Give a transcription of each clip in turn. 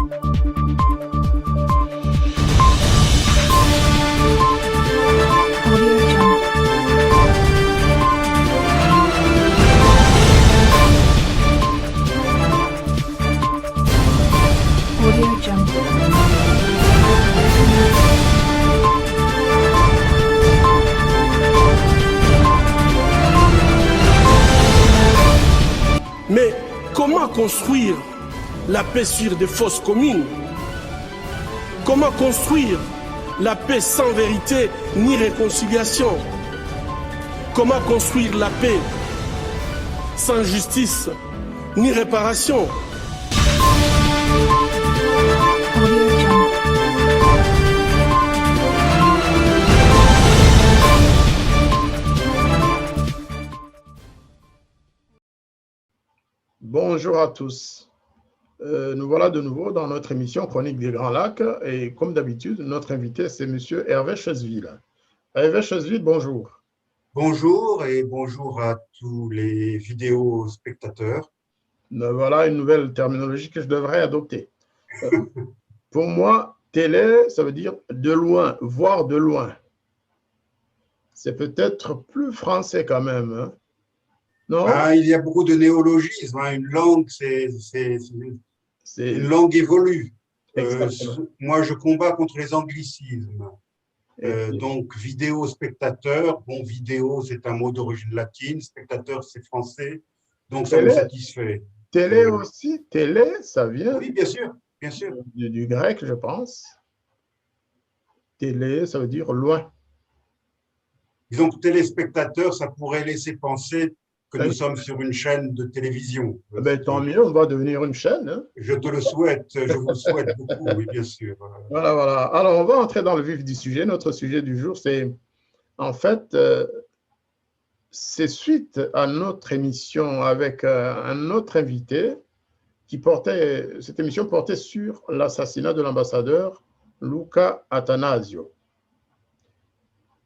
Audio Jungle. Mais comment construire la paix sur des fausses communes? Comment construire la paix sans vérité ni réconciliation? Comment construire la paix sans justice ni réparation? Audio Jungle. Bonjour à tous. Nous voilà de nouveau dans notre émission Chronique des Grands Lacs et comme d'habitude, notre invité c'est M. Hervé Chesville. Hervé Chesville, bonjour. Bonjour et bonjour à tous les vidéos spectateurs. Voilà une nouvelle terminologie que je devrais adopter. Pour moi, télé, ça veut dire de loin, voir de loin. C'est peut-être plus français quand même, hein? Non? Ah, il y a beaucoup de néologismes, hein. Une langue, une langue évolue. Moi, je combats contre les anglicismes. Donc, vidéo spectateur, bon, vidéo, c'est un mot d'origine latine, spectateur, c'est français, donc ça me satisfait. Télé aussi, télé, ça vient oui, bien sûr, bien sûr. Du grec, je pense. Télé, ça veut dire loin. Disons que téléspectateur, ça pourrait laisser penser que nous sommes sur une chaîne de télévision. Ben, tant mieux, on va devenir une chaîne. Hein? Je te le souhaite, je vous le souhaite beaucoup, oui, bien sûr. Voilà, voilà. Alors, on va entrer dans le vif du sujet. Notre sujet du jour, c'est en fait, c'est suite à notre émission avec un autre invité qui portait, cette émission portait sur l'assassinat de l'ambassadeur Luca Attanasio.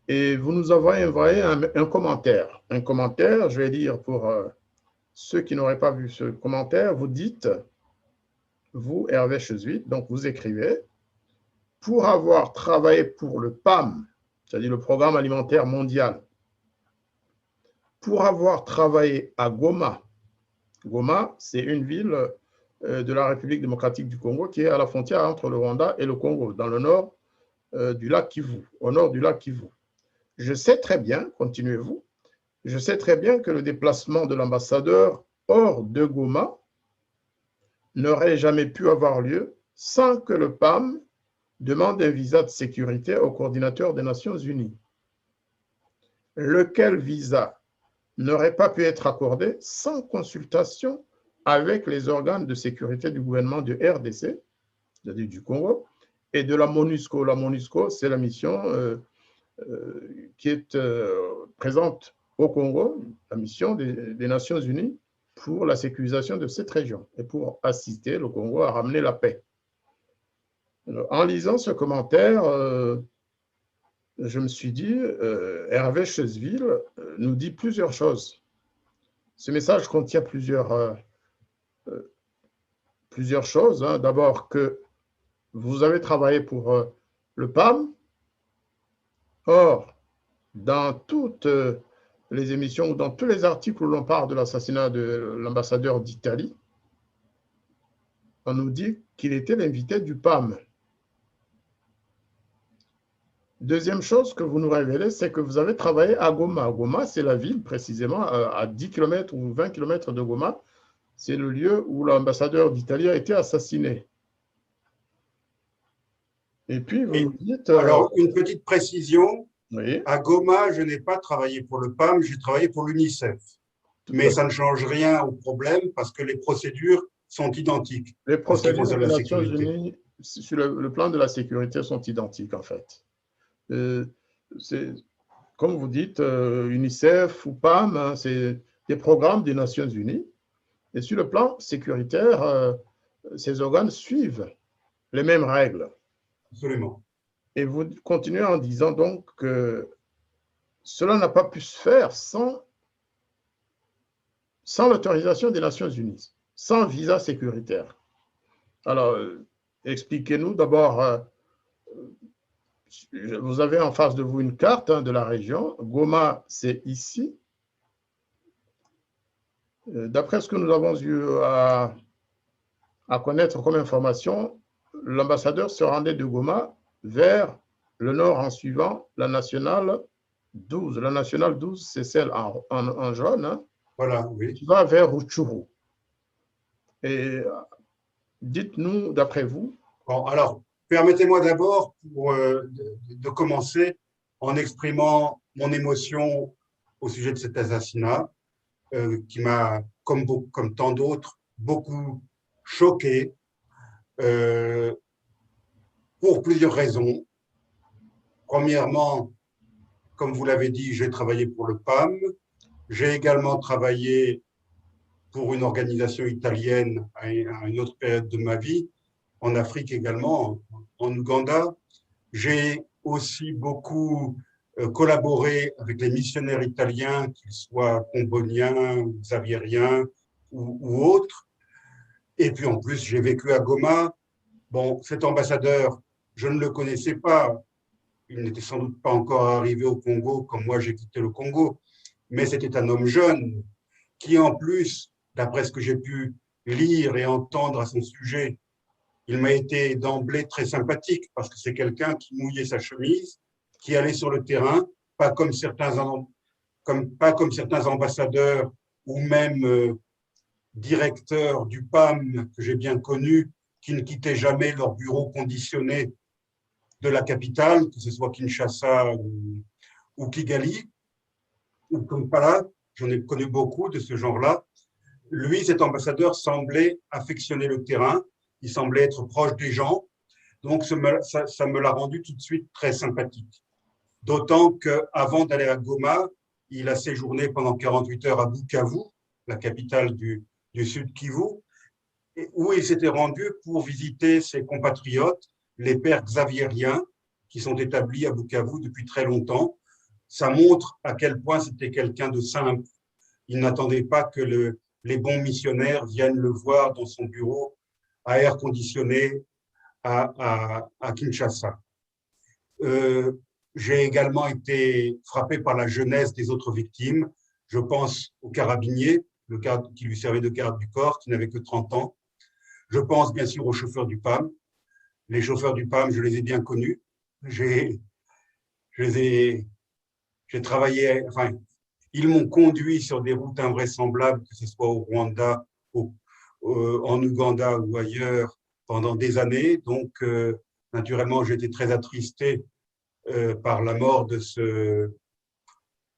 Et vous nous avez envoyé un commentaire. Un commentaire, je vais dire pour ceux qui n'auraient pas vu ce commentaire, vous dites, vous, Hervé Chesville, donc vous écrivez, pour avoir travaillé pour le PAM, c'est-à-dire le Programme alimentaire mondial, pour avoir travaillé à Goma. Goma, c'est une ville de la République démocratique du Congo qui est à la frontière entre le Rwanda et le Congo, dans le nord du lac Kivu, au nord du lac Kivu. Je sais très bien, continuez-vous, je sais très bien que le déplacement de l'ambassadeur hors de Goma n'aurait jamais pu avoir lieu sans que le PAM demande un visa de sécurité au coordinateur des Nations Unies. Lequel visa n'aurait pas pu être accordé sans consultation avec les organes de sécurité du gouvernement de RDC, c'est-à-dire du Congo, et de la MONUSCO. La MONUSCO, c'est la mission qui est présente au Congo, la mission des Nations Unies pour la sécurisation de cette région et pour assister le Congo à ramener la paix. Alors, en lisant ce commentaire, je me suis dit, Hervé Chesville nous dit plusieurs choses. Ce message contient plusieurs choses. Hein. D'abord que vous avez travaillé pour le PAM. Or, dans toutes les émissions ou dans tous les articles où l'on parle de l'assassinat de l'ambassadeur d'Italie, on nous dit qu'il était l'invité du PAM. Deuxième chose que vous nous révélez, c'est que vous avez travaillé à Goma. Goma, c'est la ville précisément à 10 km ou 20 km de Goma. C'est le lieu où l'ambassadeur d'Italie a été assassiné. Et puis, vous nous dites… Alors, une petite précision. Oui. À Goma, je n'ai pas travaillé pour le PAM, j'ai travaillé pour l'UNICEF. Mais ça ne change rien au problème parce que les procédures sont identiques. Les procédures des Nations Unies sur le plan de la sécurité sont identiques, en fait. Comme vous dites, UNICEF ou PAM, hein, c'est des programmes des Nations Unies. Et sur le plan sécuritaire, ces organes suivent les mêmes règles. Absolument. Et vous continuez en disant donc que cela n'a pas pu se faire sans l'autorisation des Nations Unies, sans visa sécuritaire. Alors, expliquez-nous d'abord, vous avez en face de vous une carte de la région. Goma, c'est ici. D'après ce que nous avons eu à connaître comme information, l'ambassadeur se rendait de Goma vers le nord en suivant la nationale 12. La nationale 12, c'est celle en jaune, hein, Voilà, oui. qui va vers Rutshuru. Et dites-nous, d'après vous. Bon, alors, permettez-moi d'abord de commencer en exprimant mon émotion au sujet de cet assassinat qui m'a, comme tant d'autres, beaucoup choqué pour plusieurs raisons. Premièrement, comme vous l'avez dit, j'ai travaillé pour le PAM. J'ai également travaillé pour une organisation italienne à une autre période de ma vie, en Afrique également, en Ouganda. J'ai aussi beaucoup collaboré avec les missionnaires italiens, qu'ils soient comboniens, xaviériens ou autres. Et puis en plus, j'ai vécu à Goma. Bon, cet ambassadeur, je ne le connaissais pas. Il n'était sans doute pas encore arrivé au Congo comme moi j'ai quitté le Congo. Mais c'était un homme jeune qui, en plus, d'après ce que j'ai pu lire et entendre à son sujet, il m'a été d'emblée très sympathique parce que c'est quelqu'un qui mouillait sa chemise, qui allait sur le terrain, pas comme certains ambassadeurs ou même directeurs du PAM que j'ai bien connus, qui ne quittaient jamais leur bureau conditionné de la capitale, que ce soit Kinshasa ou Kigali, ou Kampala. J'en ai connu beaucoup de ce genre-là. Lui, cet ambassadeur, semblait affectionner le terrain, il semblait être proche des gens, donc ça me l'a rendu tout de suite très sympathique. D'autant qu'avant d'aller à Goma, il a séjourné pendant 48 heures à Bukavu, la capitale du Sud Kivu, où il s'était rendu pour visiter ses compatriotes, les pères xaviériens, qui sont établis à Bukavu depuis très longtemps. Ça montre à quel point c'était quelqu'un de simple. Il n'attendait pas que les bons missionnaires viennent le voir dans son bureau à air conditionné à Kinshasa. J'ai également été frappé par la jeunesse des autres victimes. Je pense au carabinier, le garde qui lui servait de garde du corps, qui n'avait que 30 ans. Je pense bien sûr aux chauffeurs du PAM. Les chauffeurs du PAM, je les ai bien connus. J'ai travaillé, enfin, ils m'ont conduit sur des routes invraisemblables, que ce soit au Rwanda, en Ouganda ou ailleurs, pendant des années. Donc, naturellement, j'ai été très attristé par la mort de ce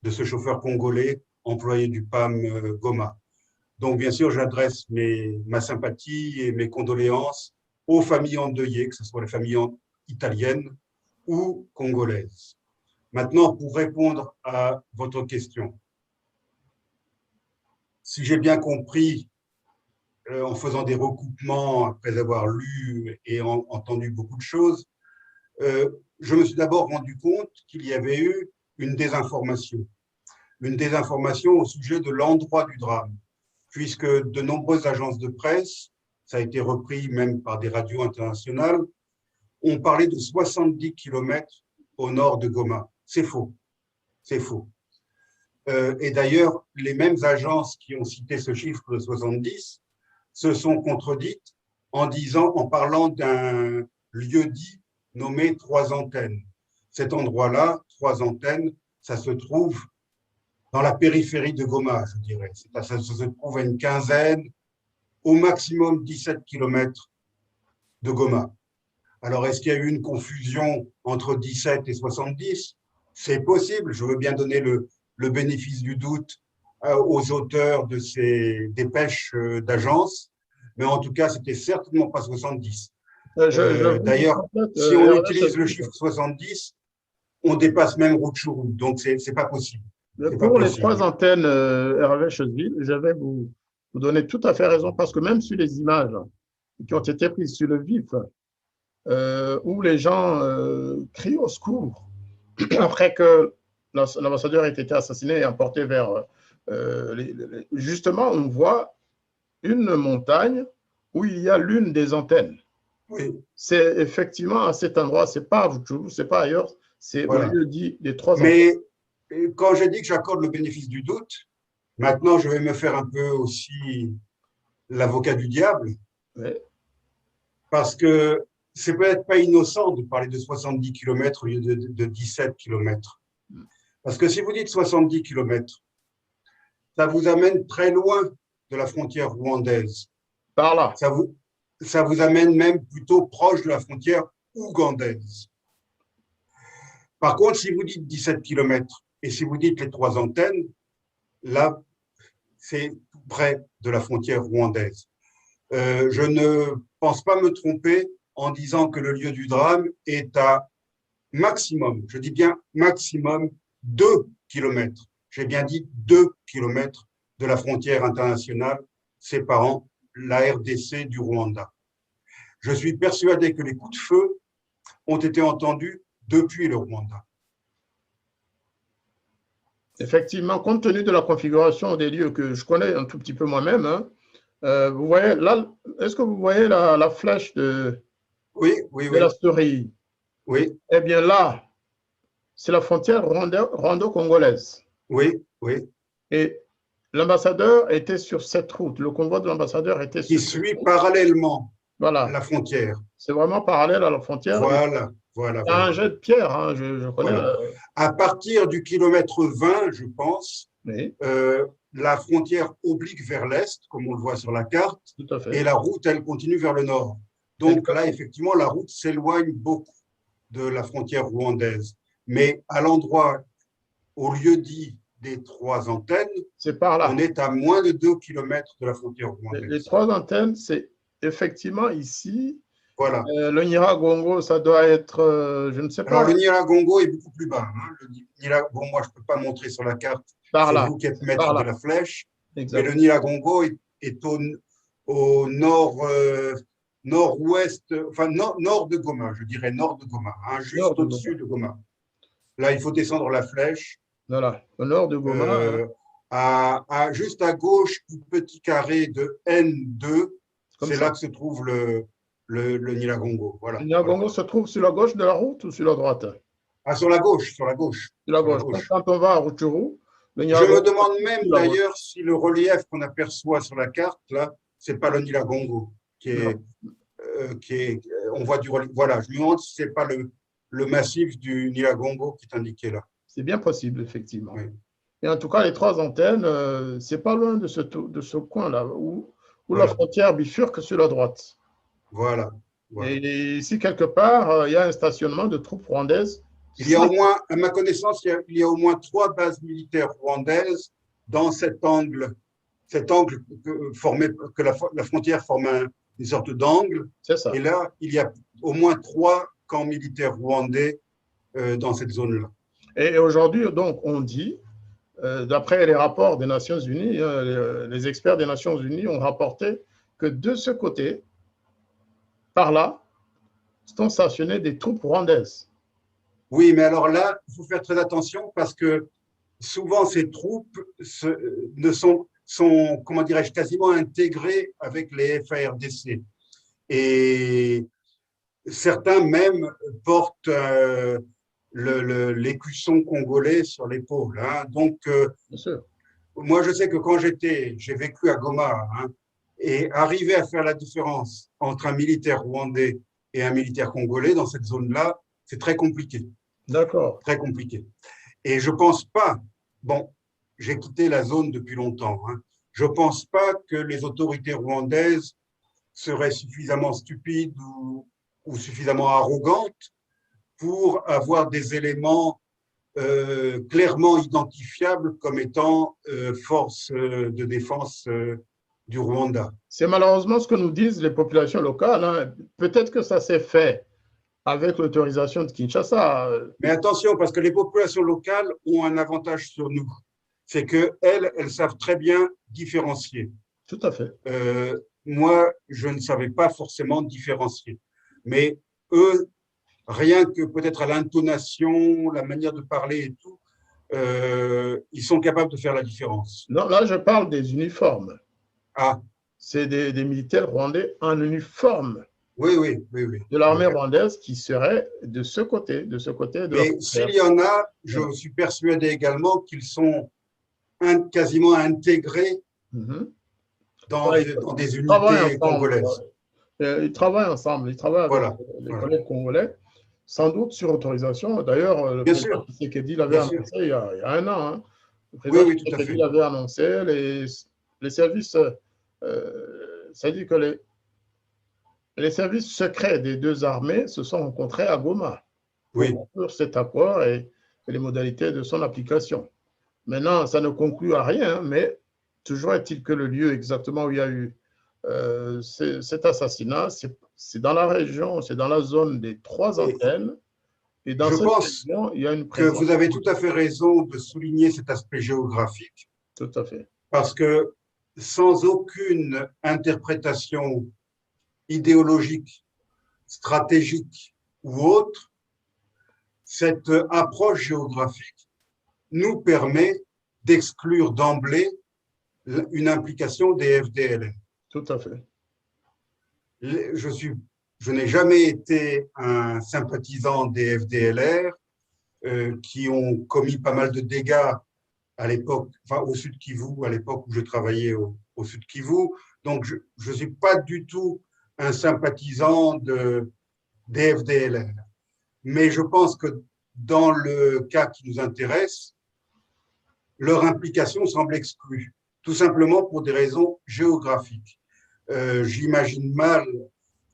chauffeur congolais, employé du PAM Goma. Donc, bien sûr, j'adresse ma sympathie et mes condoléances aux familles endeuillées, que ce soit les familles italiennes ou congolaises. Maintenant, pour répondre à votre question, si j'ai bien compris, en faisant des recoupements, après avoir lu et entendu beaucoup de choses, je me suis d'abord rendu compte qu'il y avait eu une désinformation au sujet de l'endroit du drame, puisque de nombreuses agences de presse, ça a été repris même par des radios internationales, ont parlé de 70 km au nord de Goma. C'est faux, c'est faux. Et d'ailleurs, les mêmes agences qui ont cité ce chiffre de 70 se sont contredites en parlant d'un lieu-dit nommé Trois Antennes. Cet endroit-là, Trois Antennes, ça se trouve dans la périphérie de Goma, je dirais. Ça se trouve à une quinzaine, au maximum 17 km de Goma. Alors, est-ce qu'il y a eu une confusion entre 17 et 70 ? C'est possible. Je veux bien donner le bénéfice du doute aux auteurs de ces dépêches d'agence, mais en tout cas, c'était certainement pas 70. D'ailleurs, si on utilise le chiffre 70, on dépasse même Rutshuru, donc c'est pas possible. Pour les trois antennes Hervé Chesville, je vais vous donner tout à fait raison, parce que même sur les images qui ont été prises sur le vif, où les gens crient au secours après que l'ambassadeur ait été assassiné et emporté vers… justement, on voit une montagne où il y a l'une des antennes. Oui. C'est effectivement à cet endroit, c'est pas à Rutshuru, c'est pas ailleurs, c'est Voilà. au lieu dit des 3 antennes. Mais quand j'ai dit que j'accorde le bénéfice du doute, maintenant je vais me faire un peu aussi l'avocat du diable, Oui. parce que c'est peut-être pas innocent de parler de 70 km au lieu de 17 km. Parce que si vous dites 70 km, ça vous amène très loin de la frontière rwandaise. Par là. Ça vous amène même plutôt proche de la frontière ougandaise. Par contre, si vous dites 17 km et si vous dites les 3 antennes, là, c'est tout près de la frontière rwandaise. Je ne pense pas me tromper en disant que le lieu du drame est à maximum, je dis bien maximum, 2 km. J'ai bien dit 2 km de la frontière internationale séparant la RDC du Rwanda. Je suis persuadé que les coups de feu ont été entendus depuis le Rwanda. Effectivement, compte tenu de la configuration des lieux que je connais un tout petit peu moi-même, hein, vous voyez là, est-ce que vous voyez la flèche de la story? Oui. Eh bien là, c'est la frontière rwando-congolaise. Oui, oui. Et l'ambassadeur était sur cette route, le convoi de l'ambassadeur était sur cette route. Qui suit parallèlement voilà. la frontière. C'est vraiment parallèle à la frontière. Voilà. Il y a un jet de pierre, hein, je connais. Voilà. À partir du kilomètre 20, je pense, oui. La frontière oblique vers l'est, comme on le voit sur la carte, tout à fait. Et la route, elle continue vers le nord. Donc là, effectivement, la route s'éloigne beaucoup de la frontière rwandaise. Mais à l'endroit, au lieu dit des 3 antennes, c'est par là. On est à moins de 2 km de la frontière rwandaise. Les 3 antennes, c'est effectivement ici. Voilà. Le Nyiragongo, ça doit être, je ne sais pas. Alors, le Nyiragongo est beaucoup plus bas. Hein. Bon, moi, je ne peux pas montrer sur la carte. C'est vous qui êtes maître de la flèche. Exactement. Mais le Nyiragongo est au nord, nord-ouest, enfin nord de Goma, je dirais nord de Goma, hein, juste au-dessus de Goma. Là, il faut descendre la flèche. Voilà, au nord de Goma. Juste à gauche du petit carré de N2, c'est là que se trouve le Nyiragongo. Voilà. Le Nyiragongo se trouve sur la gauche de la route ou sur la droite? Sur la gauche, sur la gauche. Sur la gauche. Donc, quand on va à Rutshuru, je me demande même d'ailleurs si le relief qu'on aperçoit sur la carte, là, c'est pas le Nyiragongo qui est, on voit du relief. Voilà, je me demande si c'est pas le massif du Nyiragongo qui est indiqué là. C'est bien possible, effectivement. Oui. Et en tout cas, les 3 antennes, c'est pas loin de ce coin-là où la frontière bifurque sur la droite. Voilà. Et ici, quelque part, il y a un stationnement de troupes rwandaises. Il y a au moins, à ma connaissance, il y a au moins 3 bases militaires rwandaises dans cet angle formé, que la frontière forme une sorte d'angle. C'est ça. Et là, il y a au moins 3 camps militaires rwandais dans cette zone-là. Et aujourd'hui, donc, on dit, d'après les rapports des Nations Unies, les experts des Nations Unies ont rapporté que de ce côté, par là, sont stationnées des troupes rwandaises. Oui, mais alors là, il faut faire très attention parce que souvent ces troupes sont comment dirais-je, quasiment intégrées avec les FARDC. Et certains même portent l'écusson congolais sur l'épaule. Hein. Donc, moi, je sais que quand j'ai vécu à Goma, hein, et arriver à faire la différence entre un militaire rwandais et un militaire congolais dans cette zone-là, c'est très compliqué. D'accord. Très compliqué. Et je ne pense pas, bon, j'ai quitté la zone depuis longtemps, hein, je ne pense pas que les autorités rwandaises seraient suffisamment stupides ou suffisamment arrogantes pour avoir des éléments clairement identifiables comme étant force de défense du Rwanda. C'est malheureusement ce que nous disent les populations locales. Hein. Peut-être que ça s'est fait avec l'autorisation de Kinshasa. Mais attention, parce que les populations locales ont un avantage sur nous. C'est qu'elles savent très bien différencier. Tout à fait. Moi, je ne savais pas forcément différencier. Mais eux, rien que peut-être à l'intonation, la manière de parler et tout, ils sont capables de faire la différence. Non, là, je parle des uniformes. Ah. C'est des militaires rwandais en uniforme. Oui, oui, oui, oui. de l'armée rwandaise qui serait de ce côté de la Mais frontière. s'il y en a, je Voilà. suis persuadé également qu'ils sont quasiment intégrés Mhm. dans, Ouais, dans des ils travaillent unités ensemble. congolaises. Ils travaillent ensemble. Ils travaillent avec Voilà, les voilà. collègues congolais, sans doute sur autorisation. D'ailleurs, le Bien président sûr, Tshisekedi l'avait bien sûr. annoncé il y a un an. Hein. Le Oui, président oui, tout à Tshisekedi fait. l'avait annoncé. Les services, c'est-à-dire que les services secrets des deux armées se sont rencontrés à Goma pour Oui, conclure cet accord et les modalités de son application. Maintenant, ça ne conclut à rien, mais toujours est-il que le lieu exactement où il y a eu cet assassinat, c'est dans la région, c'est dans la zone des trois et antennes. Et dans je cette pense région, il y a une que présence. vous avez tout à fait raison de souligner cet aspect géographique, Tout à fait. parce que sans aucune interprétation idéologique, stratégique ou autre, cette approche géographique nous permet d'exclure d'emblée une implication des FDLR. Tout à fait. Je n'ai jamais été un sympathisant des FDLR qui ont commis pas mal de dégâts à l'époque, enfin au Sud Kivu, à l'époque où je travaillais au Sud Kivu. Donc, je ne suis pas du tout un sympathisant des FDLR. Mais je pense que dans le cas qui nous intéresse, leur implication semble exclue, tout simplement pour des raisons géographiques. J'imagine mal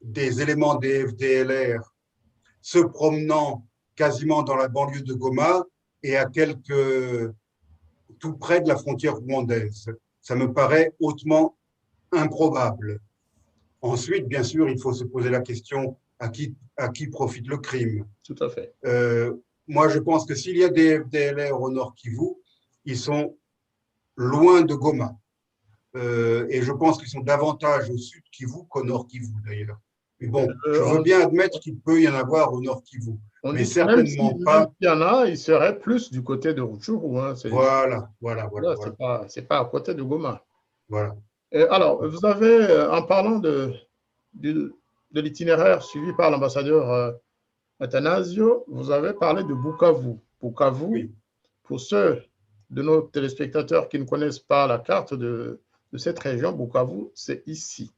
des éléments des FDLR se promenant quasiment dans la banlieue de Goma et tout près de la frontière rwandaise. Ça me paraît hautement improbable. Ensuite, bien sûr, il faut se poser la question à qui profite le crime. Tout à fait. Moi, je pense que s'il y a des FDLR au Nord Kivu, ils sont loin de Goma. Et je pense qu'ils sont davantage au Sud Kivu qu'au Nord Kivu, d'ailleurs. Mais bon, je veux bien admettre qu'il peut y en avoir au Nord Kivu, mais certainement même pas. s'il y en a, il serait plus du côté de Rutshuru. Hein. Voilà. C'est pas à côté de Goma. Voilà. Alors, vous avez, en parlant de l'itinéraire suivi par l'ambassadeur Athanasio, vous avez parlé de Bukavu. Bukavu, Oui. pour ceux de nos téléspectateurs qui ne connaissent pas la carte de cette région, Bukavu, c'est ici.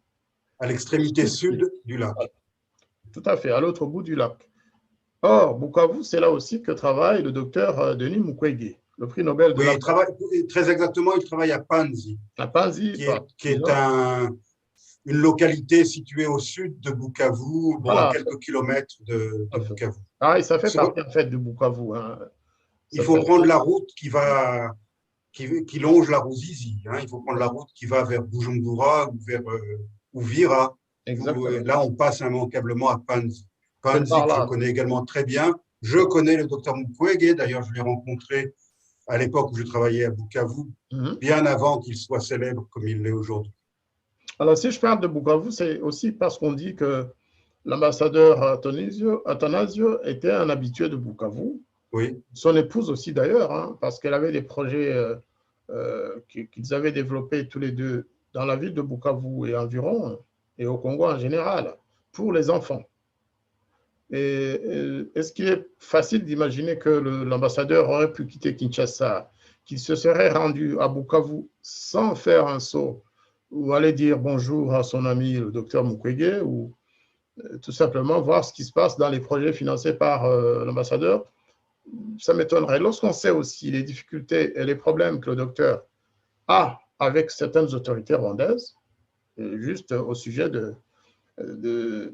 À l'extrémité sud du lac. Tout à fait, à l'autre bout du lac. Or, Bukavu, c'est là aussi que travaille le docteur Denis Mukwege, le prix Nobel de la paix. Très exactement, il travaille à Panzi, à Panzi, qui est une localité située au sud de Bukavu, à quelques kilomètres de Bukavu. Ah, ça fait partie en fait de Bukavu. Hein. Il faut prendre la route qui longe la Ruzizi. Hein. Il faut prendre la route qui va vers Bujumbura ou vers Uvira. Là, on passe immanquablement à Panzi. Panzi, que je connais également très bien. Je connais le docteur Mukwege. D'ailleurs, je l'ai rencontré à l'époque où je travaillais à Bukavu, bien avant qu'il soit célèbre comme il l'est aujourd'hui. Alors, si je parle de Bukavu, c'est aussi parce qu'on dit que l'ambassadeur Athanasio était un habitué de Bukavu. Oui. Son épouse aussi d'ailleurs, hein, parce qu'elle avait des projets qu'ils avaient développés tous les deux dans la ville de Bukavu et environ, et au Congo en général, pour les enfants. Et est-ce qu'il est facile d'imaginer que l'ambassadeur aurait pu quitter Kinshasa, qu'il se serait rendu à Bukavu sans faire un saut, ou aller dire bonjour à son ami le docteur Mukwege, ou tout simplement voir ce qui se passe dans les projets financés par l'ambassadeur? Ça m'étonnerait. Lorsqu'on sait aussi les difficultés et les problèmes que le docteur a avec certaines autorités rwandaises, juste au sujet de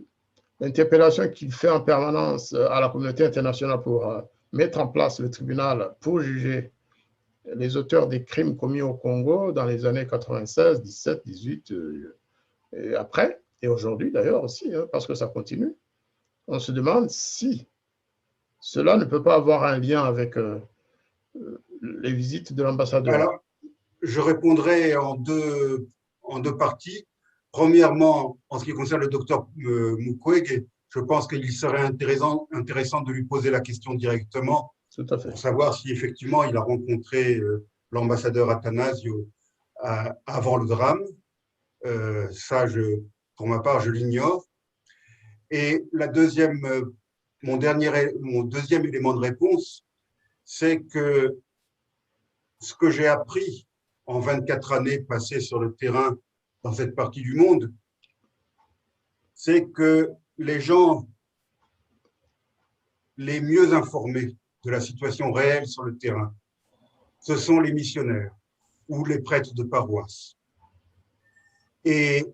l'interpellation qu'il fait en permanence à la communauté internationale pour mettre en place le tribunal pour juger les auteurs des crimes commis au Congo dans les années 96, 17, 18 et après, et aujourd'hui d'ailleurs aussi, hein, parce que ça continue. On se demande si cela ne peut pas avoir un lien avec les visites de l'ambassadeur. Alors, je répondrai en deux parties. Premièrement, en ce qui concerne le docteur Mukwege, je pense qu'il serait intéressant de lui poser la question directement pour savoir si effectivement il a rencontré l'ambassadeur Athanasio avant le drame. Ça, pour ma part, je l'ignore. Et mon deuxième élément de réponse, c'est que ce que j'ai appris en 24 années passées sur le terrain dans cette partie du monde, c'est que les gens les mieux informés de la situation réelle sur le terrain, ce sont les missionnaires ou les prêtres de paroisse. Et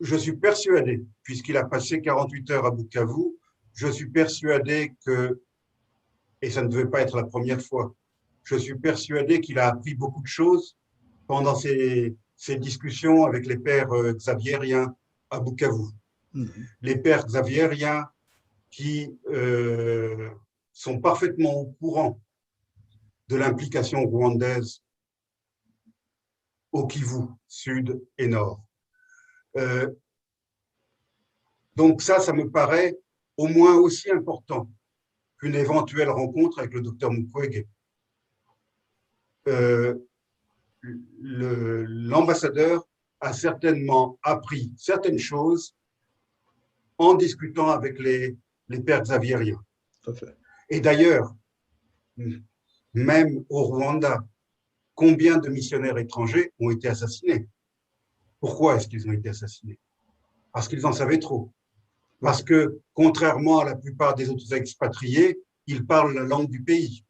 je suis persuadé, puisqu'il a passé 48 heures à Bukavu, je suis persuadé que, et ça ne devait pas être la première fois, je suis persuadé qu'il a appris beaucoup de choses pendant ces discussions avec les pères xaviériens à Bukavu. Les pères xaviériens qui sont parfaitement au courant de l'implication rwandaise au Kivu, sud et nord. Donc ça me paraît au moins aussi important qu'une éventuelle rencontre avec le docteur Mukwege. L'ambassadeur a certainement appris certaines choses en discutant avec les pères xaviériens. Tout à fait. Et d'ailleurs, même au Rwanda, combien de missionnaires étrangers ont été assassinés? Pourquoi est-ce qu'ils ont été assassinés? Parce qu'ils en savaient trop. Parce que, contrairement à la plupart des autres expatriés, ils parlent la langue du pays.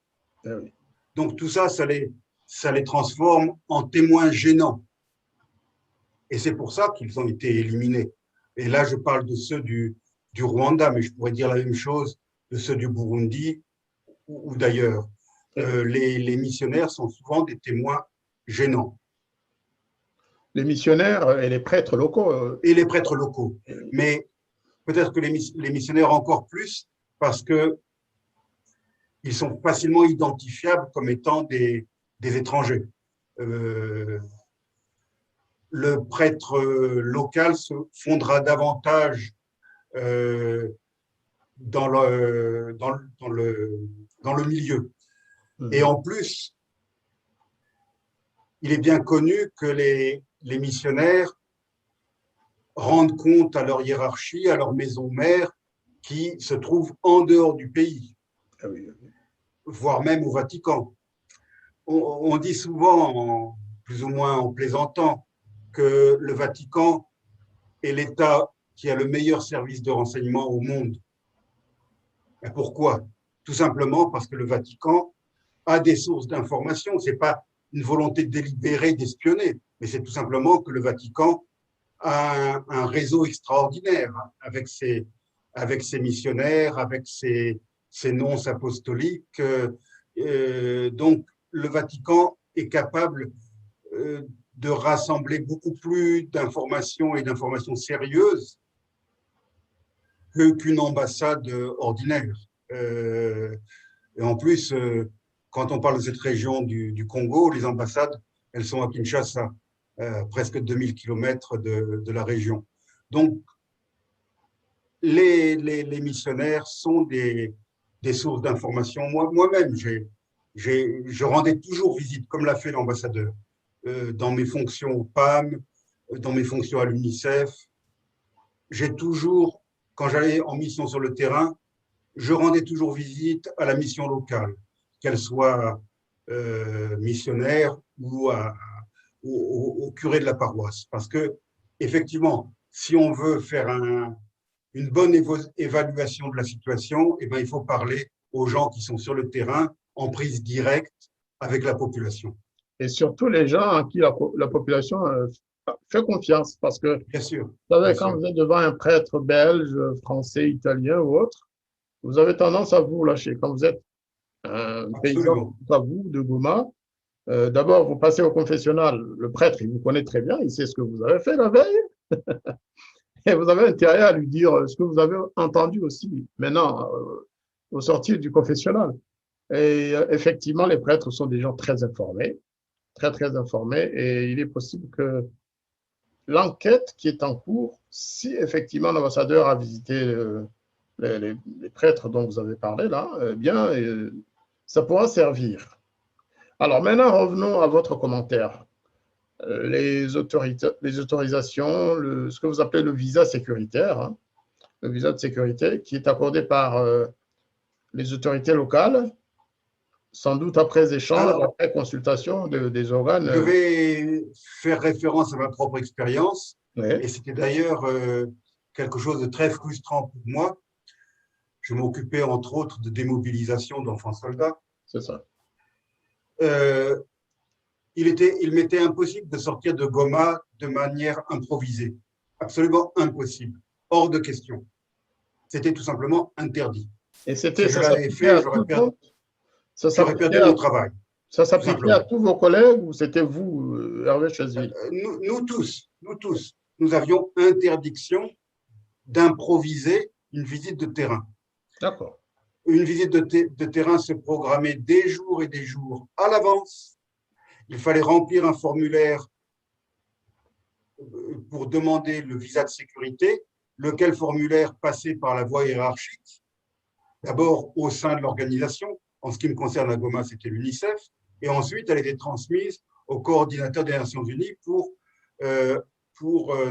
Ah oui. Donc tout ça, ça les transforme en témoins gênants. Et c'est pour ça qu'ils ont été éliminés. Et là, je parle de ceux du Rwanda, mais je pourrais dire la même chose de ceux du Burundi ou d'ailleurs. Les missionnaires sont souvent des témoins gênants. Les missionnaires et les prêtres locaux. Et les prêtres locaux. Mais peut-être que les missionnaires encore plus, parce qu'ils sont facilement identifiables comme étant des étrangers. Le prêtre local se fondera davantage dans le milieu. Et en plus, il est bien connu que les missionnaires rendent compte à leur hiérarchie, à leur maison mère, qui se trouve en dehors du pays, voire même au Vatican. On dit souvent, plus ou moins en plaisantant, que le Vatican est l'État qui a le meilleur service de renseignement au monde. Et pourquoi? Tout simplement parce que le Vatican a des sources d'information. Ce n'est pas une volonté délibérée d'espionner, mais c'est tout simplement que le Vatican a un réseau extraordinaire avec ses missionnaires, avec ses nonces apostoliques. Donc, le Vatican est capable de rassembler beaucoup plus d'informations et d'informations sérieuses qu'une ambassade ordinaire. Et en plus, quand on parle de cette région du Congo, les ambassades, elles sont à Kinshasa, presque 2000 km de la région. Donc, les missionnaires sont des sources d'information. Moi-même, je rendais toujours visite, comme l'a fait l'ambassadeur, dans mes fonctions au PAM, dans mes fonctions à l'UNICEF. J'ai toujours, quand j'allais en mission sur le terrain, je rendais toujours visite à la mission locale, qu'elle soit missionnaire ou au curé de la paroisse. Parce que, effectivement, si on veut faire une bonne évaluation de la situation, eh bien, il faut parler aux gens qui sont sur le terrain en prise directe avec la population. Et surtout les gens à qui la population fait confiance. Parce que, bien sûr, vous savez, quand vous êtes devant un prêtre belge, français, italien ou autre, vous avez tendance à vous lâcher. Quand vous êtes un paysan comme vous, de Goma, d'abord, vous passez au confessionnal. Le prêtre, il vous connaît très bien, il sait ce que vous avez fait la veille. Et vous avez intérêt à lui dire ce que vous avez entendu aussi, maintenant, au sortir du confessionnal. Et effectivement, les prêtres sont des gens très informés, très informés, et il est possible que l'enquête qui est en cours, si effectivement l'ambassadeur a visité les prêtres dont vous avez parlé là, eh bien, ça pourra servir. Alors maintenant, revenons à votre commentaire. Les autorisations, ce que vous appelez le visa sécuritaire, hein, le visa de sécurité, qui est accordé par les autorités locales, sans doute après échange, après consultation des organes. Je vais faire référence à ma propre expérience, et c'était d'ailleurs quelque chose de très frustrant pour moi. Je m'occupais entre autres de démobilisation d'enfants soldats. C'est ça. Il m'était impossible de sortir de Goma de manière improvisée. Absolument impossible. Hors de question. C'était tout simplement interdit. Et c'était, si je l'avais fait, j'aurais perdu mon travail. Ça s'appliquait à tous vos collègues ou c'était vous, Hervé Chesville? Nous tous. Nous avions interdiction d'improviser une visite de terrain. D'accord. Une visite de terrain se programmait des jours et des jours à l'avance. Il fallait remplir un formulaire pour demander le visa de sécurité, lequel formulaire passait par la voie hiérarchique, d'abord au sein de l'organisation. En ce qui me concerne à Goma, c'était l'UNICEF, et ensuite elle était transmise au coordinateur des Nations Unies pour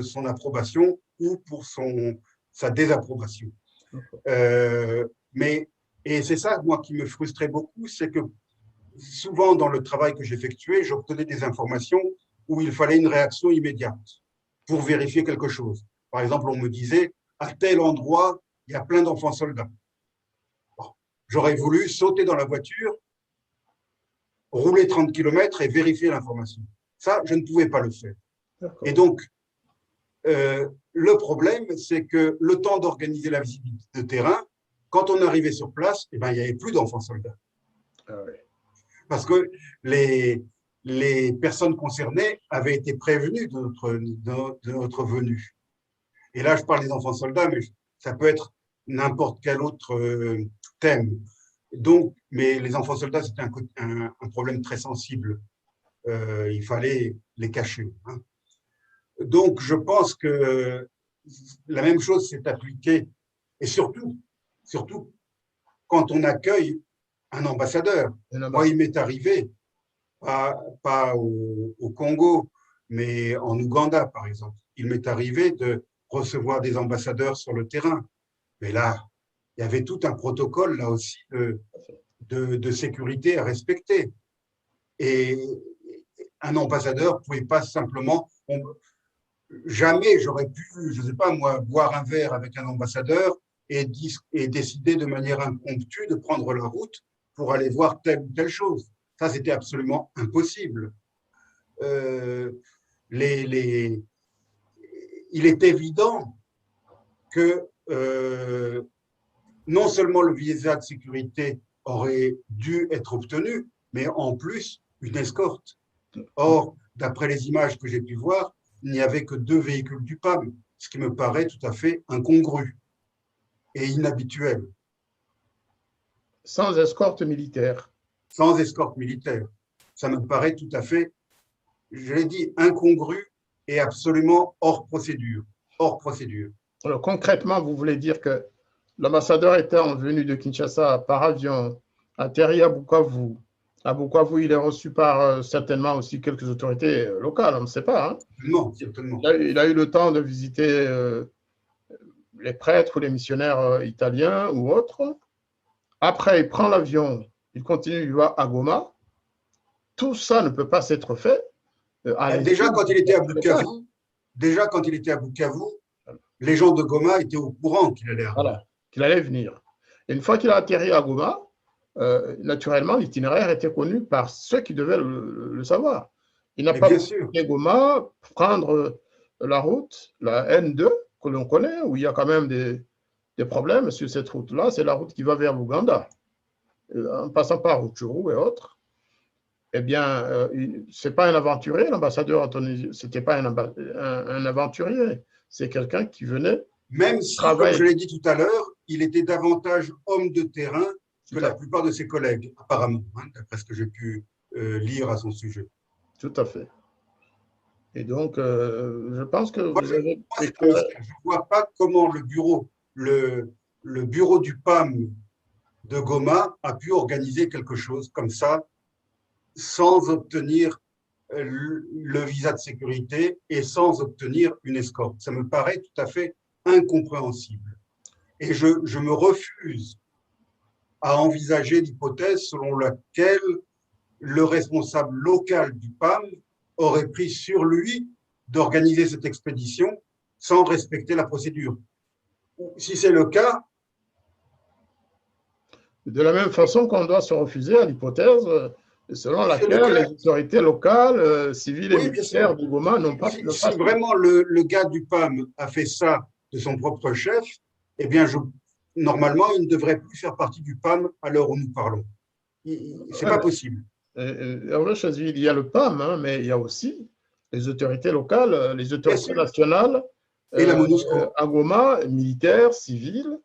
son approbation ou pour sa désapprobation. Et c'est ça, moi, qui me frustrait beaucoup, c'est que souvent, dans le travail que j'effectuais, j'obtenais des informations où il fallait une réaction immédiate pour vérifier quelque chose. Par exemple, on me disait, à tel endroit, il y a plein d'enfants soldats. Bon, j'aurais voulu sauter dans la voiture, rouler 30 km et vérifier l'information. Ça, je ne pouvais pas le faire. Et donc, le problème, c'est que le temps d'organiser la visite de terrain, quand on arrivait sur place, eh ben, il n'y avait plus d'enfants soldats. Ah oui. Parce que les personnes concernées avaient été prévenues de notre venue. Et là, je parle des enfants soldats, mais ça peut être n'importe quel autre thème. Donc, mais les enfants soldats, c'était un problème très sensible. Il fallait les cacher. Hein. Donc, je pense que la même chose s'est appliquée, et surtout quand on accueille un ambassadeur. Moi, il m'est arrivé, pas au Congo, mais en Ouganda, par exemple. Il m'est arrivé de recevoir des ambassadeurs sur le terrain. Mais là, il y avait tout un protocole, là aussi, de sécurité à respecter. Et un ambassadeur ne pouvait pas simplement… Jamais j'aurais pu, je ne sais pas moi, boire un verre avec un ambassadeur et décider de manière impromptue de prendre la route pour aller voir telle ou telle chose. Ça, c'était absolument impossible. Il est évident que non seulement le visa de sécurité aurait dû être obtenu, mais en plus une escorte. Or, d'après les images que j'ai pu voir, il n'y avait que 2 véhicules du PAM, ce qui me paraît tout à fait incongru et inhabituel. Sans escorte militaire. Sans escorte militaire. Ça me paraît tout à fait, je l'ai dit, incongru et absolument hors procédure. Hors procédure. Alors, concrètement, vous voulez dire que l'ambassadeur étant venu de Kinshasa par avion, atterri à Bukavu. À Bukavu, il est reçu par certainement aussi quelques autorités locales, on ne sait pas. Hein. Non, certainement. Il a eu le temps de visiter les prêtres ou les missionnaires italiens ou autres. Après, il prend l'avion, il continue, il va à Goma. Tout ça ne peut pas s'être fait. Déjà, quand il était à Bukavu, les gens de Goma étaient au courant qu'il allait arriver. Voilà, qu'il allait venir. Et une fois qu'il a atterri à Goma, naturellement, l'itinéraire était connu par ceux qui devaient le savoir. Il n'a pas pu quitter Goma, prendre la route, la N2, que l'on connaît, où il y a quand même des problèmes sur cette route-là. C'est la route qui va vers l'Ouganda. En passant par Rutshuru et autres, eh bien, ce n'est pas un aventurier, l'ambassadeur Anthony, ce n'était pas un aventurier, c'est quelqu'un qui venait. Même si, comme je l'ai dit tout à l'heure, il était davantage homme de terrain que la plupart de ses collègues, apparemment, hein, d'après ce que j'ai pu lire à son sujet. Tout à fait. Et donc, je pense que moi, vous avez… Je ne vois pas comment le bureau du PAM de Goma a pu organiser quelque chose comme ça sans obtenir le visa de sécurité et sans obtenir une escorte. Ça me paraît tout à fait incompréhensible. Et je me refuse à envisager l'hypothèse selon laquelle le responsable local du PAM aurait pris sur lui d'organiser cette expédition sans respecter la procédure. Si c'est le cas… De la même façon qu'on doit se refuser à l'hypothèse selon laquelle les autorités locales, civiles et militaires de Goma n'ont pas… Si vraiment le gars du PAM a fait ça de son propre chef, eh bien, normalement, il ne devrait plus faire partie du PAM à l'heure où nous parlons. C'est pas possible. Il y a le PAM, hein, mais il y a aussi les autorités locales, les autorités nationales, et la MONUSCO. À Goma, militaires, civils.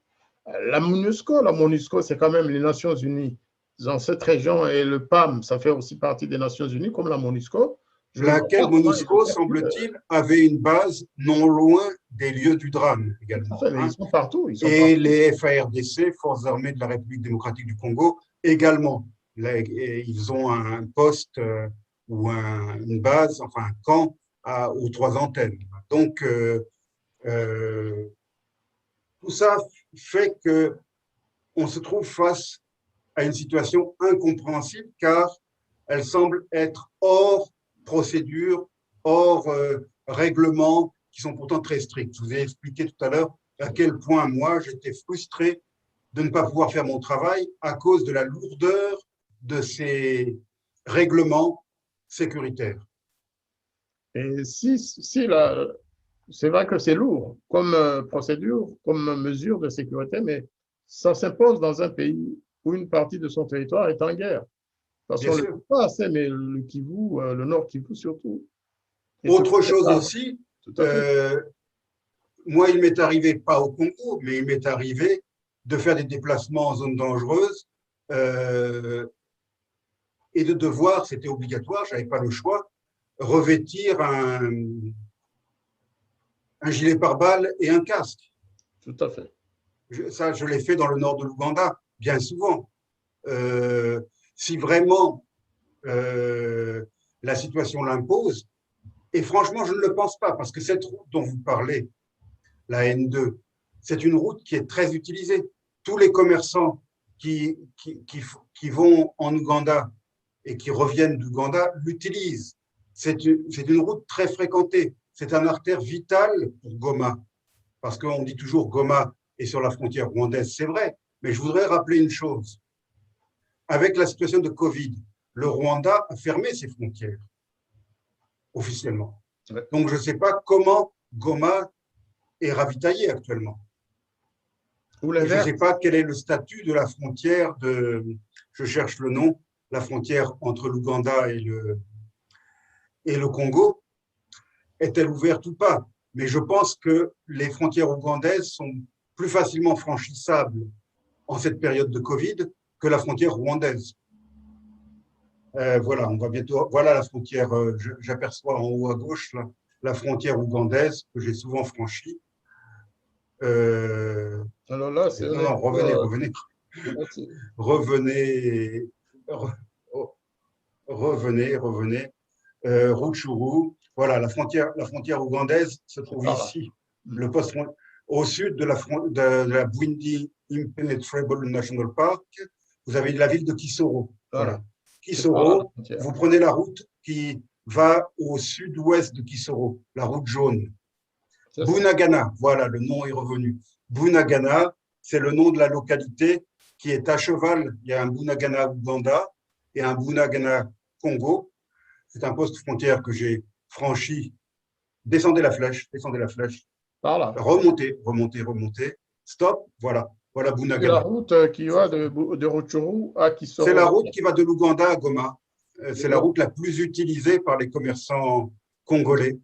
La MONUSCO, c'est quand même les Nations Unies dans cette région, et le PAM, ça fait aussi partie des Nations Unies, comme la MONUSCO. Laquelle MONUSCO, semble-t-il, avait une base non loin des lieux du drame également. Mais ils sont partout. Les FARDC, Forces armées de la République démocratique du Congo, également. Là, ils ont un poste ou une base, enfin un camp aux 3 antennes. Donc, tout ça fait qu'on se trouve face à une situation incompréhensible car elle semble être hors procédure, hors règlement, qui sont pourtant très stricts. Je vous ai expliqué tout à l'heure à quel point moi j'étais frustré de ne pas pouvoir faire mon travail à cause de la lourdeur de ces règlements sécuritaires. Et c'est vrai que c'est lourd comme procédure, comme mesure de sécurité, mais ça s'impose dans un pays où une partie de son territoire est en guerre. Parce qu'on ne le dit pas assez, mais le Kivu, le Nord Kivu surtout. Autre chose aussi, moi il m'est arrivé, pas au Congo, mais il m'est arrivé de faire des déplacements en zone dangereuse et de devoir, c'était obligatoire, je n'avais pas le choix, revêtir un gilet pare-balles et un casque. Tout à fait. Je l'ai fait dans le nord de l'Ouganda, bien souvent. Si vraiment la situation l'impose, et franchement, je ne le pense pas, parce que cette route dont vous parlez, la N2, c'est une route qui est très utilisée. Tous les commerçants qui vont en Ouganda et qui reviennent d'Ouganda l'utilisent. C'est une route très fréquentée. C'est un artère vital pour Goma, parce qu'on dit toujours Goma est sur la frontière rwandaise, c'est vrai, mais je voudrais rappeler une chose. Avec la situation de Covid, le Rwanda a fermé ses frontières, officiellement. Ouais. Donc, je ne sais pas comment Goma est ravitaillé actuellement. Je ne sais pas quel est le statut de la frontière je cherche le nom, la frontière entre l'Ouganda et le Congo. Est-elle ouverte ou pas? Mais je pense que les frontières ougandaises sont plus facilement franchissables en cette période de Covid que la frontière rwandaise. Voilà, on va bientôt. Voilà la frontière. J'aperçois en haut à gauche là, la frontière ougandaise que j'ai souvent franchie. Alors là, c'est non, revenez. Revenez. Rutshuru. Voilà, la frontière ougandaise se trouve ici. Le poste au sud de la Bwindi Impenetrable National Park. Vous avez la ville de Kisoro. Voilà. Kisoro, vous prenez la route qui va au sud-ouest de Kisoro, la route jaune. Bunagana, voilà, le nom est revenu. Bunagana, c'est le nom de la localité qui est à cheval. Il y a un Bunagana Ouganda et un Bunagana Congo. C'est un poste frontière que j'ai franchi. Descendez la flèche. Par là. Remontez. Stop, voilà. Voilà Bunagana. C'est la route qui va de Rutshuru à Kisoro. C'est la route qui va de l'Ouganda à Goma. C'est la route la plus utilisée par les commerçants congolais.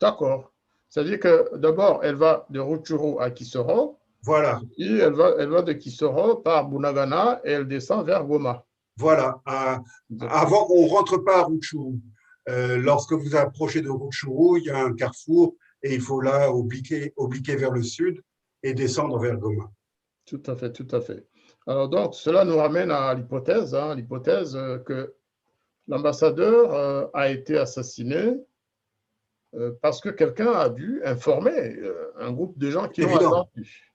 D'accord. C'est-à-dire que d'abord, elle va de Rutshuru à Kisoro. Voilà. Et elle va de Kisoro par Bunagana et elle descend vers Goma. Voilà. Avant, on ne rentre pas à Rutshuru. Lorsque vous approchez de Rutshuru, il y a un carrefour et il faut là obliquer vers le sud et descendre vers Goma. Tout à fait. Alors donc, cela nous ramène à l'hypothèse que l'ambassadeur a été assassiné parce que quelqu'un a dû informer un groupe de gens qui l'ont attendu.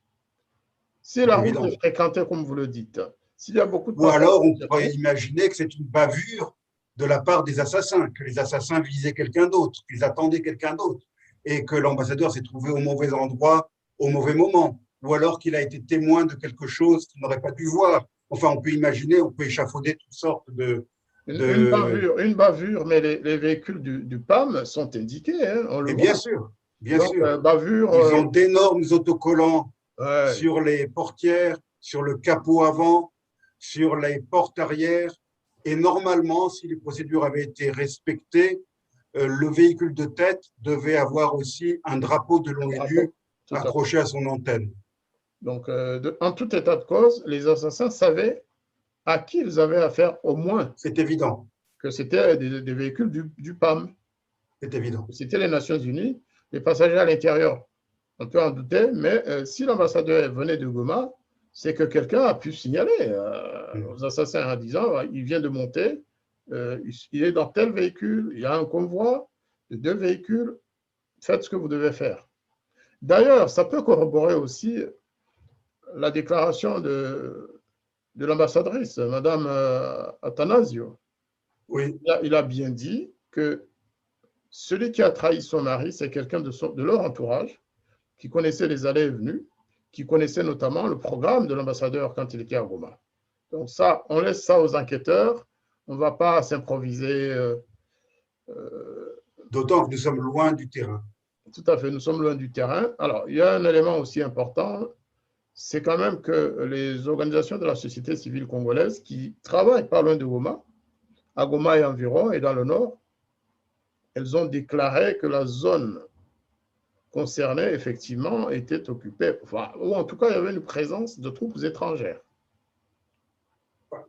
Si la route évident. est fréquentée, comme vous le dites, s'il y a beaucoup de Ou alors, on passagers, pourrait imaginer que c'est une bavure de la part des assassins, que les assassins visaient quelqu'un d'autre, qu'ils attendaient quelqu'un d'autre, et que l'ambassadeur s'est trouvé au mauvais endroit, au mauvais moment, ou alors qu'il a été témoin de quelque chose qu'il n'aurait pas dû voir. Enfin, on peut imaginer, on peut échafauder toutes sortes une bavure, mais les véhicules du PAM sont indiqués, hein, on le Mais voit. bien Donc, sûr. bavure, Ils ont d'énormes autocollants ouais, sur les portières, sur le capot avant, sur les portes arrière. Et normalement, si les procédures avaient été respectées, le véhicule de tête devait avoir aussi un drapeau de l'ONU tout à fait. accroché à son antenne. Donc, en tout état de cause, les assassins savaient à qui ils avaient affaire, au moins, C'est évident, que c'était des véhicules du PAM. c'est évident. C'était les Nations Unies, les passagers à l'intérieur. On peut en douter, mais si l'ambassadeur venait de Goma, c'est que quelqu'un a pu signaler aux assassins en disant il vient de monter, il est dans tel véhicule, il y a un convoi de 2 véhicules, faites ce que vous devez faire. D'ailleurs, ça peut corroborer aussi la déclaration de l'ambassadrice, Madame Athanasio. Oui, Il a bien dit que celui qui a trahi son mari, c'est quelqu'un de leur entourage, qui connaissait les allées et venues, qui connaissait notamment le programme de l'ambassadeur quand il était à Goma. Donc ça, on laisse ça aux enquêteurs. On ne va pas s'improviser. d'autant que nous sommes loin du terrain. Tout à fait, nous sommes loin du terrain. Alors, il y a un élément aussi important, c'est quand même que les organisations de la société civile congolaise qui travaillent pas loin de Goma, à Goma et environ, et dans le nord, elles ont déclaré que la zone concernée, effectivement, était occupée, enfin, ou en tout cas, il y avait une présence de troupes étrangères.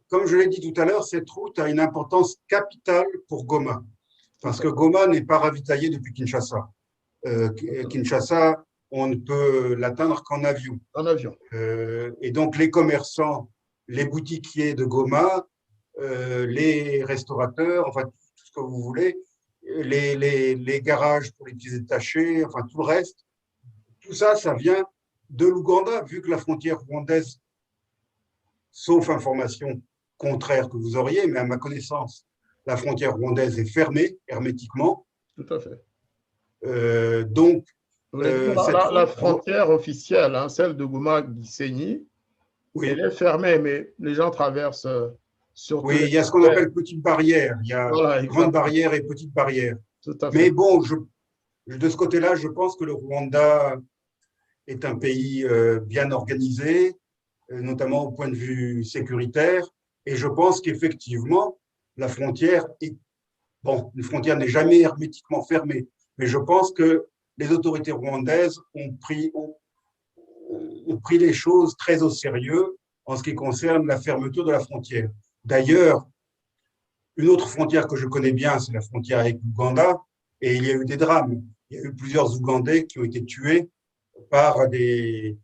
Comme je l'ai dit tout à l'heure, cette route a une importance capitale pour Goma, parce que Goma n'est pas ravitaillé depuis Kinshasa. Kinshasa, on ne peut l'atteindre qu'en avion. En avion. Et donc, les commerçants, les boutiquiers de Goma, les restaurateurs, enfin, tout ce que vous voulez, les garages pour les pièces détachées, enfin, tout le reste, tout ça, ça vient de l'Ouganda, vu que la frontière rwandaise, sauf information contraire que vous auriez, mais à ma connaissance, la frontière rwandaise est fermée hermétiquement. Tout à fait. Donc, la frontière officielle, hein, celle de Goma-Gisenyi, oui, elle est fermée, mais les gens traversent surtout. Oui, il y a ce qu'on appelle petite barrière. Il y a voilà, grande barrière et petite barrière. Tout à fait. Mais bon, de ce côté-là, je pense que le Rwanda est un pays bien organisé, notamment au point de vue sécuritaire. Et je pense qu'effectivement, la frontière est. Bon, une frontière n'est jamais hermétiquement fermée, mais je pense que les autorités rwandaises ont pris les choses très au sérieux en ce qui concerne la fermeture de la frontière. D'ailleurs, une autre frontière que je connais bien, c'est la frontière avec l'Ouganda, et il y a eu des drames. Il y a eu plusieurs Ougandais qui ont été tués par les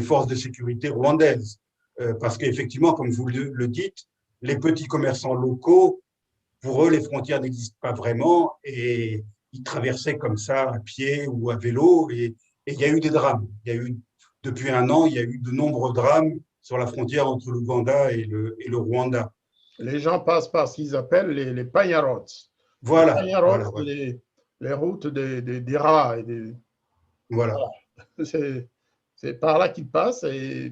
forces de sécurité rwandaises. Parce qu'effectivement, comme vous le dites, les petits commerçants locaux, pour eux, les frontières n'existent pas vraiment, et ils traversaient comme ça à pied ou à vélo, et il y a eu des drames. Depuis 1 an, il y a eu de nombreux drames sur la frontière entre l'Ouganda et le Rwanda. Les gens passent par ce qu'ils appellent les Panya Roads. Voilà. Les Panya Roads, voilà. Les routes des rats. Voilà. C'est par là qu'ils passent, et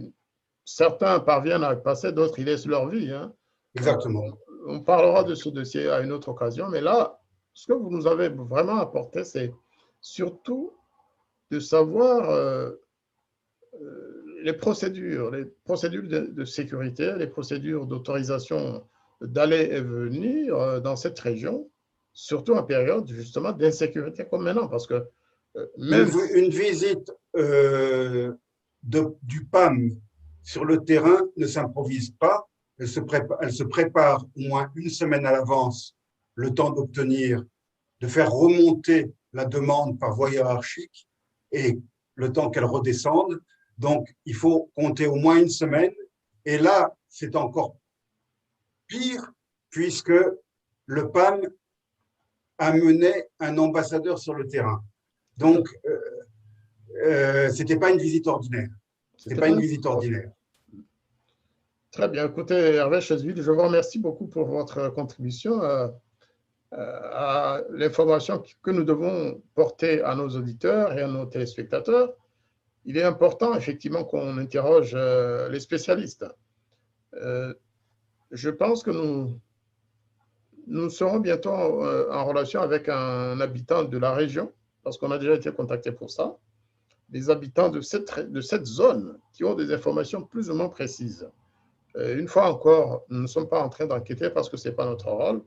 certains parviennent à passer, d'autres, ils laissent leur vie. Hein. Exactement. On parlera de ce dossier à une autre occasion, mais là, ce que vous nous avez vraiment apporté, c'est surtout de savoir les procédures de sécurité, les procédures d'autorisation d'aller et venir dans cette région, surtout en période justement d'insécurité comme maintenant, parce que même une visite du PAM sur le terrain ne s'improvise pas. Elle se prépare au moins 1 semaine à l'avance, le temps d'obtenir, de faire remonter la demande par voie hiérarchique et le temps qu'elle redescende. Donc, il faut compter au moins 1 semaine. Et là, c'est encore pire puisque le PAM amenait un ambassadeur sur le terrain. Donc, ce n'était pas une visite ordinaire. Ce n'est pas une visite ordinaire. Très bien. Écoutez, Hervé Chesville, je vous remercie beaucoup pour votre contribution à l'information que nous devons porter à nos auditeurs et à nos téléspectateurs. Il est important, effectivement, qu'on interroge les spécialistes. Je pense que nous serons bientôt en relation avec un habitant de la région, parce qu'on a déjà été contacté pour ça, des habitants de cette zone qui ont des informations plus ou moins précises. Une fois encore, nous ne sommes pas en train d'enquêter parce que ce n'est pas notre rôle,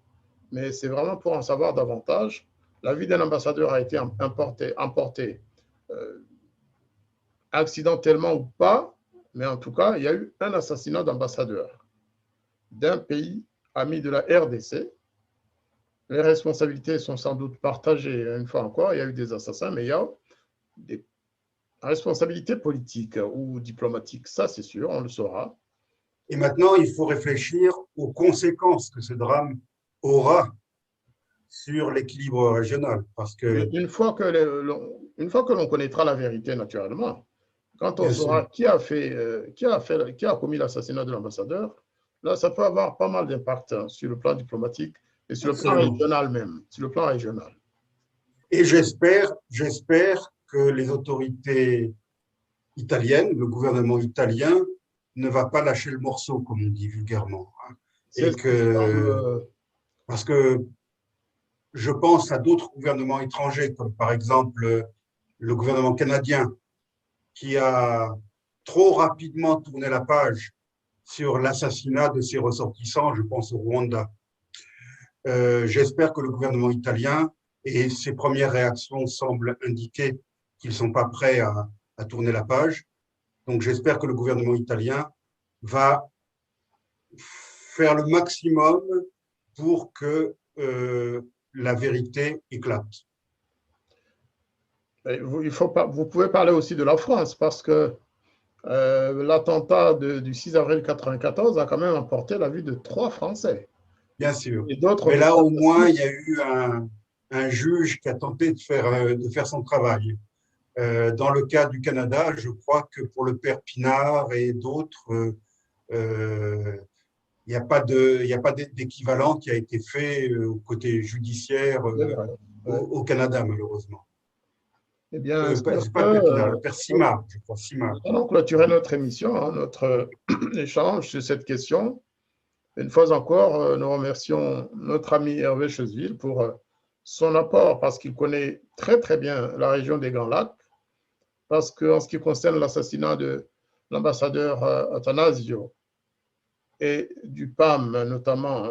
mais c'est vraiment pour en savoir davantage. La vie d'un ambassadeur a été emportée accidentellement ou pas, mais en tout cas, il y a eu un assassinat d'ambassadeur d'un pays ami de la RDC. Les responsabilités sont sans doute partagées. Une fois encore, il y a eu des assassins, mais il y a des responsabilités politiques ou diplomatiques. Ça, c'est sûr, on le saura. Et maintenant, il faut réfléchir aux conséquences que ce drame aura sur l'équilibre régional. Parce que une fois que l'on connaîtra la vérité, naturellement, quand on saura qui a commis l'assassinat de l'ambassadeur, là, ça peut avoir pas mal d'impact sur le plan diplomatique et sur le plan régional même, sur le plan régional. Et j'espère que les autorités italiennes, le gouvernement italien, ne va pas lâcher le morceau, comme on dit vulgairement. Parce que je pense à d'autres gouvernements étrangers, comme par exemple le gouvernement canadien, qui a trop rapidement tourné la page sur l'assassinat de ses ressortissants, je pense au Rwanda. J'espère que le gouvernement italien, et ses premières réactions semblent indiquer qu'ils ne sont pas prêts à tourner la page. Donc j'espère que le gouvernement italien va faire le maximum pour que la vérité éclate. Vous pouvez parler aussi de la France, parce que l'attentat du 6 avril 1994 a quand même emporté la vie de 3 Français. Bien sûr. Mais là, au moins, il y a eu un juge qui a tenté de faire son travail. Dans le cas du Canada, je crois que pour le père Pinard et d'autres, il n'y a pas d'équivalent qui a été fait au côté judiciaire au Canada, malheureusement. Eh bien, le père Simard, je crois, Simard. Nous allons clôturer notre émission, notre échange sur cette question. Une fois encore, nous remercions notre ami Hervé Chesville pour son apport, parce qu'il connaît très très bien la région des Grands Lacs, parce qu'en ce qui concerne l'assassinat de l'ambassadeur Athanasio et du PAM notamment,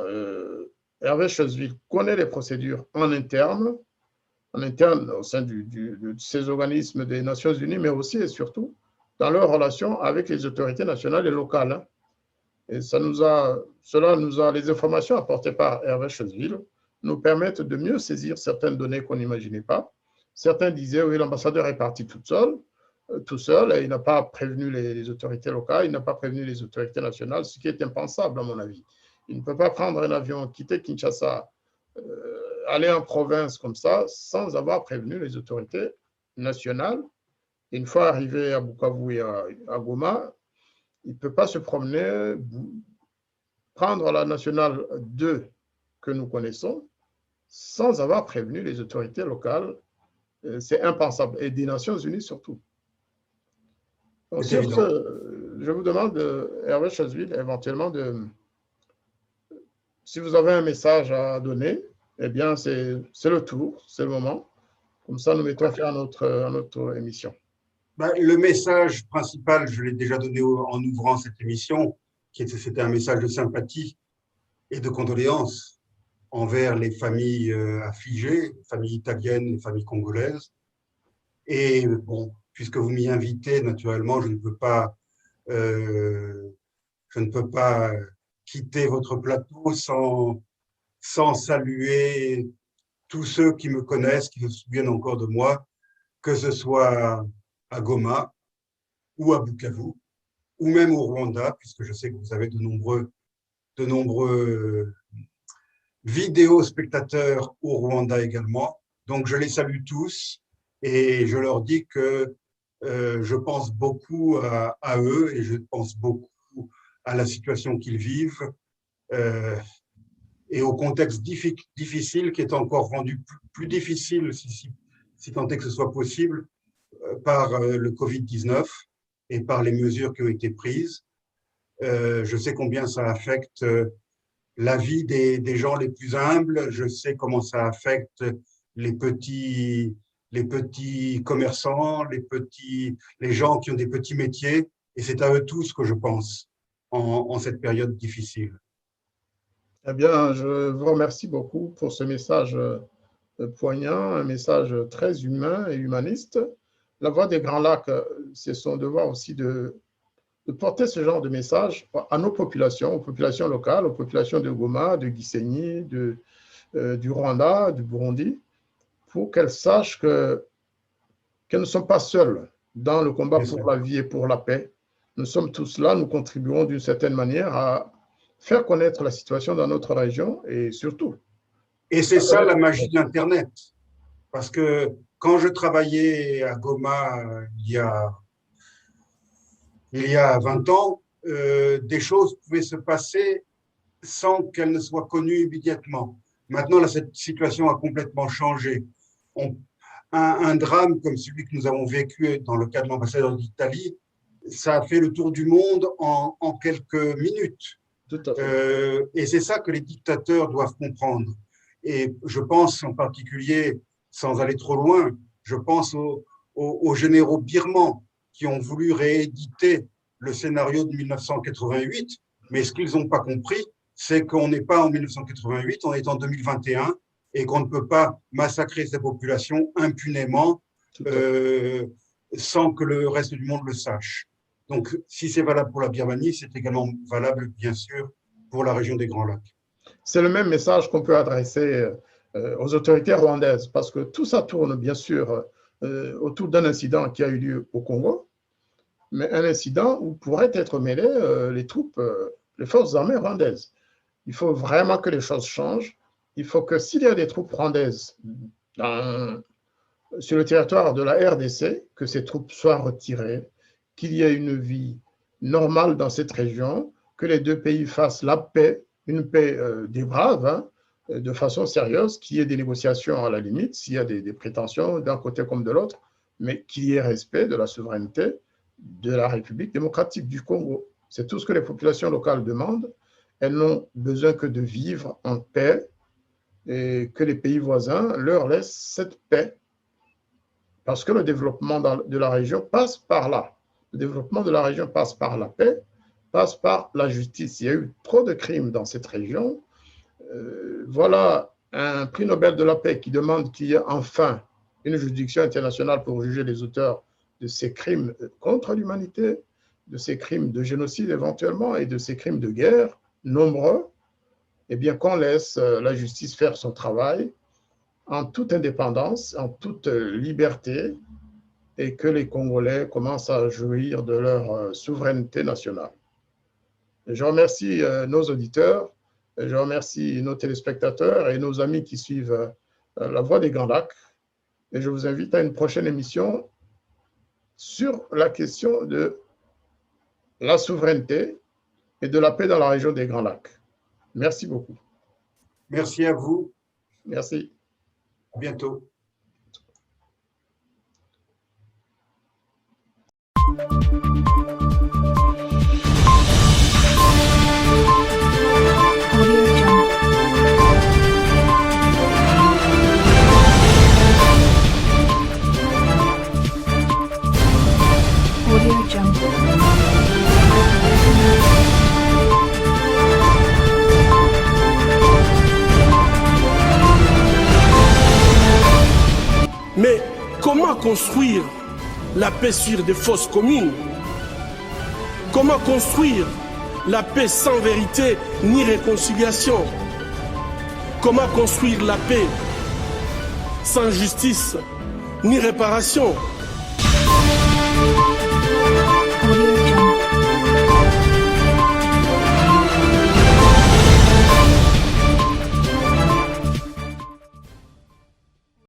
Hervé Chesville connaît les procédures en interne au sein de ces organismes des Nations Unies, mais aussi et surtout dans leur relation avec les autorités nationales et locales. Et les informations apportées par Hervé Chesville nous permettent de mieux saisir certaines données qu'on n'imaginait pas. Certains disaient, oui, l'ambassadeur est parti tout seul, et il n'a pas prévenu les autorités locales, il n'a pas prévenu les autorités nationales, ce qui est impensable à mon avis. Il ne peut pas prendre un avion, quitter Kinshasa, aller en province comme ça, sans avoir prévenu les autorités nationales. Une fois arrivé à Bukavu et à Goma, il ne peut pas se promener, prendre la nationale 2 que nous connaissons, sans avoir prévenu les autorités locales. C'est impensable, et des Nations Unies surtout. Donc, sur ce, je vous demande, Hervé Chesville, éventuellement, si vous avez un message à donner, eh bien, c'est le tour, c'est le moment. Comme ça, nous mettons fin à notre émission. Le message principal, je l'ai déjà donné en ouvrant cette émission, c'était un message de sympathie et de condoléances envers les familles affligées, les familles italiennes, les familles congolaises. Et bon, puisque vous m'y invitez, naturellement, je ne peux pas quitter votre plateau sans saluer tous ceux qui me connaissent, qui se souviennent encore de moi, que ce soit à Goma ou à Bukavu, ou même au Rwanda, puisque je sais que vous avez de nombreux vidéos spectateurs au Rwanda également. Donc, je les salue tous et je leur dis que Je pense beaucoup à eux et je pense beaucoup à la situation qu'ils vivent et au contexte difficile qui est encore rendu plus difficile, si tant est que ce soit possible, par le Covid-19 et par les mesures qui ont été prises. Je sais combien ça affecte la vie des gens les plus humbles. Je sais comment ça affecte les petits commerçants, les gens qui ont des petits métiers. Et c'est à eux tous que je pense en cette période difficile. Eh bien, je vous remercie beaucoup pour ce message poignant, un message très humain et humaniste. La Voix des Grands Lacs, c'est son devoir aussi de porter ce genre de message à nos populations, aux populations locales, aux populations de Goma, de Gisenyi, du Rwanda, du Burundi, pour qu'elles sachent qu'elles ne sont pas seules dans le combat pour la vie et pour la paix. Nous sommes tous là, nous contribuons d'une certaine manière à faire connaître la situation dans notre région et surtout. Et c'est ça la magie de l'Internet. Parce que quand je travaillais à Goma il y a 20 ans, des choses pouvaient se passer sans qu'elles ne soient connues immédiatement. Maintenant, là, cette situation a complètement changé. Un drame comme celui que nous avons vécu dans le cas de l'ambassadeur d'Italie, ça a fait le tour du monde en quelques minutes. Tout à fait. Et c'est ça que les dictateurs doivent comprendre. Et je pense en particulier, sans aller trop loin, je pense aux généraux birmans qui ont voulu rééditer le scénario de 1988, mais ce qu'ils n'ont pas compris, c'est qu'on n'est pas en 1988, on est en 2021 et qu'on ne peut pas massacrer ces populations impunément sans que le reste du monde le sache. Donc, si c'est valable pour la Birmanie, c'est également valable, bien sûr, pour la région des Grands Lacs. C'est le même message qu'on peut adresser aux autorités rwandaises, parce que tout ça tourne, bien sûr, autour d'un incident qui a eu lieu au Congo, mais un incident où pourraient être mêlées les troupes, les forces armées rwandaises. Il faut vraiment que les choses changent. Il faut que s'il y a des troupes rwandaises sur le territoire de la RDC, que ces troupes soient retirées, qu'il y ait une vie normale dans cette région, que les deux pays fassent la paix, une paix des braves, hein, de façon sérieuse, qu'il y ait des négociations à la limite, s'il y a des prétentions d'un côté comme de l'autre, mais qu'il y ait respect de la souveraineté de la République démocratique du Congo. C'est tout ce que les populations locales demandent. Elles n'ont besoin que de vivre en paix et que les pays voisins leur laissent cette paix. Parce que le développement de la région passe par là. Le développement de la région passe par la paix, passe par la justice. Il y a eu trop de crimes dans cette région. Voilà un prix Nobel de la paix qui demande qu'il y ait enfin une juridiction internationale pour juger les auteurs de ces crimes contre l'humanité, de ces crimes de génocide éventuellement et de ces crimes de guerre nombreux. Eh bien, qu'on laisse la justice faire son travail en toute indépendance, en toute liberté, et que les Congolais commencent à jouir de leur souveraineté nationale. Je remercie nos auditeurs, je remercie nos téléspectateurs et nos amis qui suivent La Voix des Grands Lacs. Et je vous invite à une prochaine émission sur la question de la souveraineté et de la paix dans la région des Grands Lacs. Merci beaucoup. Merci à vous. Merci. À bientôt. Audio Jungle. Mais comment construire la paix sur des fausses communes? Comment construire la paix sans vérité ni réconciliation? Comment construire la paix sans justice ni réparation?